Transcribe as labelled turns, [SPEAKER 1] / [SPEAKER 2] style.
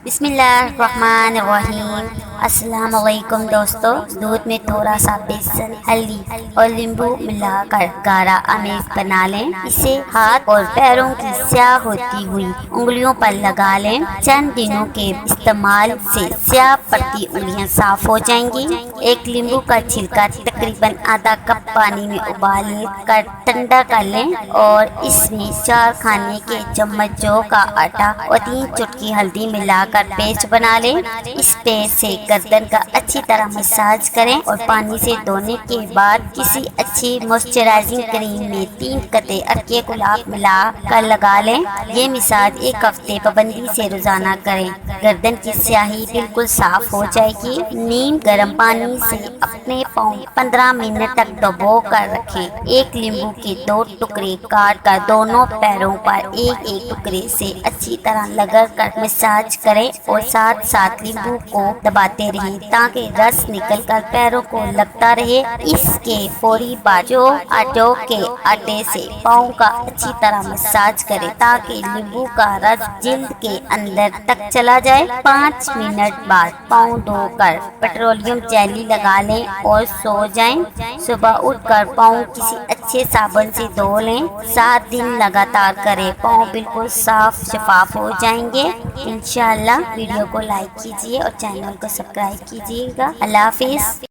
[SPEAKER 1] بسم اللہ الرحمن الرحیم۔ السلام علیکم دوستو، دودھ میں تھوڑا سا بیسن، ہلدی اور لیمبو ملا کر گاڑھا آمیز بنا لیں۔ اسے ہاتھ اور پیروں کی سیاہ ہوتی ہوئی انگلیوں پر لگا لیں۔ چند دنوں کے استعمال سے سیاہ پڑتی انگلیاں صاف ہو جائیں گی۔ ایک لیمبو کا چھلکا تقریباً آدھا کپ پانی میں ابال کر ٹھنڈا کر لیں اور اس میں 4 کھانے کے چمچ جو کا آٹا اور 3 چٹکی ہلدی ملا کر پیسٹ بنا لیں۔ اس پیسٹ سے گردن کا اچھی طرح مساج کریں اور پانی سے دھونے کے بعد کسی اچھی موئسچرائزنگ کریم میں 3 قطرے عرق گلاب ملا کر لگا لیں۔ یہ مساج 1 ہفتے پابندی سے روزانہ کریں۔ گردن کی سیاہی بالکل صاف ہو جائے گی۔ نیم گرم پانی سے اپنے پاؤں 15 منٹ تک ڈبو کر رکھیں۔ ایک لیمبو کے 2 ٹکڑے کاٹ کر دونوں پیروں پر ایک ٹکڑے سے اچھی طرح رگڑ کر مساج کریں اور ساتھ ساتھ لیمبو کو دباتے رہیں تاکہ رس نکل کر پیروں کو لگتا رہے۔ اس کے فوری بعد جو کے آٹے سے پاؤں کا اچھی طرح مساج کریں تاکہ لیمبو کا رس جلد کے اندر تک چلا جائے۔ 5 منٹ بعد پاؤں دھو کر پیٹرولیم جیلی لگا لیں اور سو جائیں۔ صبح اٹھ کر پاؤں کسی اچھے صابن سے دھو لیں۔ 7 دن لگاتار کریں، پاؤں بالکل صاف شفاف ہو جائیں گے۔ انشاءاللہ ویڈیو کو لائک کیجیے اور چینل کو سبسکرائب کیجیے گا۔ اللہ حافظ۔